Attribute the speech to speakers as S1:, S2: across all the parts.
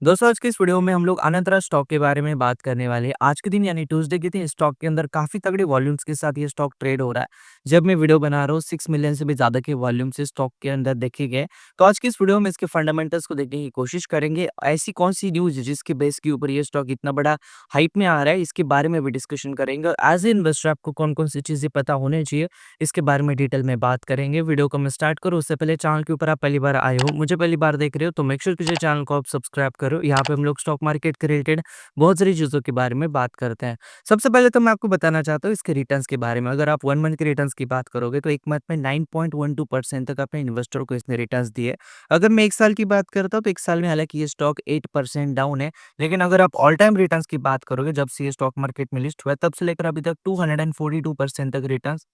S1: दोस्तों आज के इस वीडियो में हम लोग अनंतरा स्टॉक के बारे में बात करने वाले हैं। आज के दिन यानी ट्यूसडे के दिन स्टॉक के अंदर काफ़ी तगड़े वॉल्यूम्स के साथ ये स्टॉक ट्रेड हो रहा है। जब मैं वीडियो बना रहा हूँ 6 मिलियन से भी ज़्यादा के वॉल्यूम से स्टॉक के अंदर देखे गए। तो आज की इस वीडियो में इसके फंडामेंटल्स को देखने की कोशिश करेंगे। ऐसी कौन-सी न्यूज़ जिसके बेस के ऊपर ये स्टॉक इतना बड़ा हाइप में आ रहा है, इसके बारे में भी डिस्कशन करेंगे। और एज़ ए इन्वेस्टर आपको कौन-कौन सी चीज़ें पता होनी चाहिए, इसके बारे में डिटेल में बात करेंगे। वीडियो को मैं स्टार्ट करूँ उससे पहले चैनल के ऊपर आप पहली बार आए हो, मुझे पहली बार देख रहे हो तो मेक श्योर कीजिए चैनल को आप सब्सक्राइब करो। यहाँ पे हम लोग स्टॉक मार्केट के रिलेटेड बहुत सारी चीज़ों के बारे में बात करते हैं। सबसे पहले तो मैं आपको बताना चाहता हूँ इसके रिटर्न्स के बारे में। अगर आप 1 मंथ के रिटर्न्स की बात करोगे तो 1 मंथ में 9.12% तक अपने इन्वेस्टर को इसने रिटर्न्स दिए। अगर मैं 1 साल की बात करता हूँ तो 1 साल में हालाँकि ये स्टॉक 8% डाउन है। लेकिन अगर आप ऑल टाइम रिटर्न्स की बात करोगे जब से ये स्टॉक मार्केट में लिस्ट हुआ है तब से लेकर अभी तक 242% तक रिटर्न्स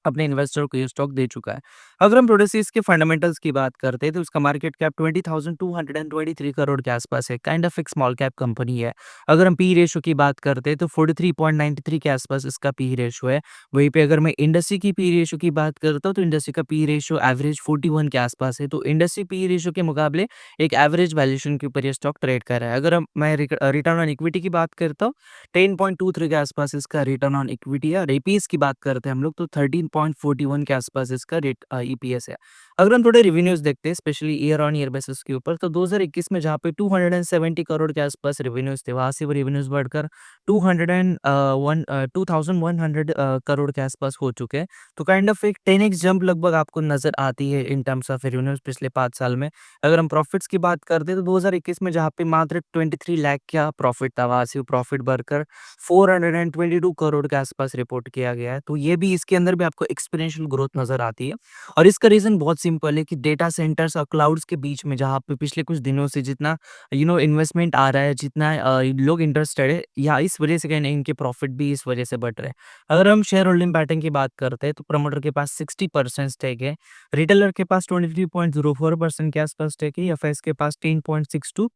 S1: अपने इन्वेस्टर को ये स्टॉक दे चुका है। अगर हम थोड़े-से इसके फंडामेंटल्स की बात करते हैं तो उसका मार्केट कैप 20,223 करोड़ के आसपास है, काइंड ऑफ एक स्मॉल कैप कंपनी है। अगर हम पी रेशियो की बात करते हैं तो 43.93 के आसपास इसका पी रेशियो है। वहीं पे अगर मैं इंडस्ट्री की पी रेशियो की बात करता हूँ तो इंडस्ट्री का पी रेशियो एवरेज 41 के आसपास है। तो इंडस्ट्री पी रेशियो के मुकाबले एक एवरेज वैल्यूएशन के ऊपर ये स्टॉक ट्रेड कर रहा है। अगर मैं रिटर्न ऑन इक्विटी की बात करता हूँ 10.23 के आसपास इसका रिटर्न ऑन इक्विटी है और ईपीएस की बात करते हैं हम लोग तो 13.41 के आसपास इसका ईपीएस है। अगर हम थोड़े रिवेन्यूज देखते हैं specially year on year basis के ऊपर तो 2021 में जहाँ पे 270 करोड़ के आसपास रिवेन्यूज थे वहां से वो रिवेन्यूज बढ़कर 2100 करोड़ के आसपास हो चुके हैं। तो काइंड ऑफ एक 10x जंप लगभग आपको नजर आती है इन टर्म्स ऑफ रिवेन्यूज पिछले 5 साल में। अगर हम प्रॉफिट्स की बात करते हैं तो 2021 में जहाँ पे मात्र 23 लाख का प्रॉफिट था वहां से वो प्रॉफिट बढ़कर 422 करोड़ के आसपास रिपोर्ट किया गया है। तो ये भी इसके अंदर भी आपको एक्सपोनेंशियल ग्रोथ नज़र आती है और इसका रीज़न बहुत सिंपल है कि डेटा सेंटर्स और क्लाउड्स के बीच में जहाँ पे पिछले कुछ दिनों से जितना इन्वेस्टमेंट आ रहा है, जितना लोग इंटरेस्टेड है या इस वजह से कहीं न इनके प्रॉफिट भी इस वजह से बढ़ रहे हैं। अगर हम शेयर होल्डिंग पैटर्न की बात करते हैं तो प्रमोटर के पास 60% स्टेक है, रिटेलर के पास 23.04% के आसपास स्टेक है, एफआईएस के पास 10.62,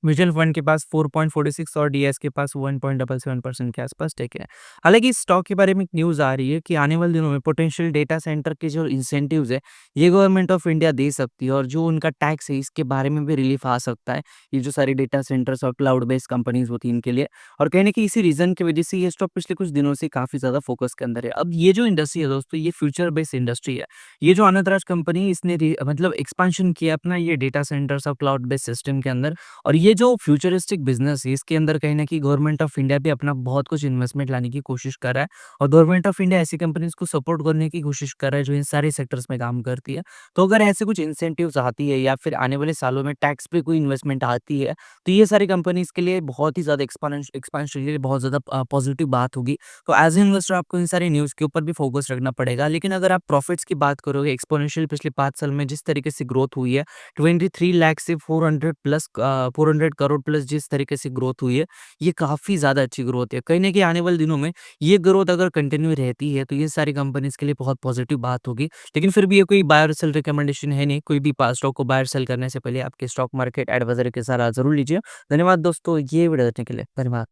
S1: म्यूचुअल फंड के पास 4.46 और डीएस के पास 1.77% के आसपास टेक है। हालाँकि इस स्टॉक के बारे में एक न्यूज़ आ रही है कि आने वाले दिनों में पोटेंशियल डेटा सेंटर के जो इंसेंटिव्स है, ये गवर्नमेंट ऑफ इंडिया दे सकती है और जो उनका टैक्स है, इसके बारे में भी रिलीफ आ सकता है। ये जो सारी डेटा सेंटर्स और क्लाउड बेस्ड कंपनीज़ होती हैं, इनके लिए और कहीं न कहीं इसी रीज़न की वजह से ये स्टॉक पिछले कुछ दिनों से काफ़ी ज़्यादा फ़ोकस के अंदर है। अब ये जो इंडस्ट्री है दोस्तों, ये फ्यूचर बेस्ड इंडस्ट्री है। ये जो अनंतराज कंपनी है, इसने मतलब एक्सपेंशन किया अपना ये डेटा सेंटर्स और क्लाउड बेस्ड सिस्टम के अंदर और ये जो फ्यूचरिस्टिक बिज़नेस है, इसके अंदर कहीं न कहीं गवर्नमेंट ऑफ इंडिया भी अपना बहुत कुछ इन्वेस्टमेंट लाने की कोशिश कर रहा है और गवर्नमेंट ऑफ इंडिया ऐसी कंपनीज़ को सपोर्ट करने की कोशिश कर रहा है, जो इन सारे सेक्टर्स में काम करती है। तो अगर ऐसे कुछ इंसेंटिव्स आती है या फिर आने वाले सालों में टैक्स पे कोई इन्वेस्टमेंट आती है, तो ये सारी कंपनीज़ के लिए बहुत ही ज़्यादा एक्सपेंशन के लिए बहुत ज़्यादा पॉजिटिव बात होगी। तो एज़ ए इन्वेस्टर आपको इन सारी न्यूज़ के ऊपर भी फोकस रखना पड़ेगा। लेकिन अगर आप प्रॉफिट्स की बात करोगे, एक्सपोनेंशियल पिछले 5 साल में जिस तरीके से ग्रोथ हुई है, 23 लाख से 400 करोड़ प्लस जिस तरीके से ग्रोथ हुई है, ये काफ़ी ज़्यादा अच्छी ग्रोथ है। कहीं न कहीं आने वाले दिनों में ये ग्रोथ अगर कंटिन्यू रहती है, तो ये सारी कंपनीज़ के लिए बहुत पॉजिटिव बात होगी। लेकिन फिर भी ये कोई बाय और सेल रिकमेंडेशन है नहीं, कोई भी पा स्टॉक को बाय और सेल करने से पहले आपके स्टॉक मार्केट एडवाइज़र की सलाह ज़रूर लीजिए। धन्यवाद दोस्तों, ये वीडियो देखने के लिए। धन्यवाद।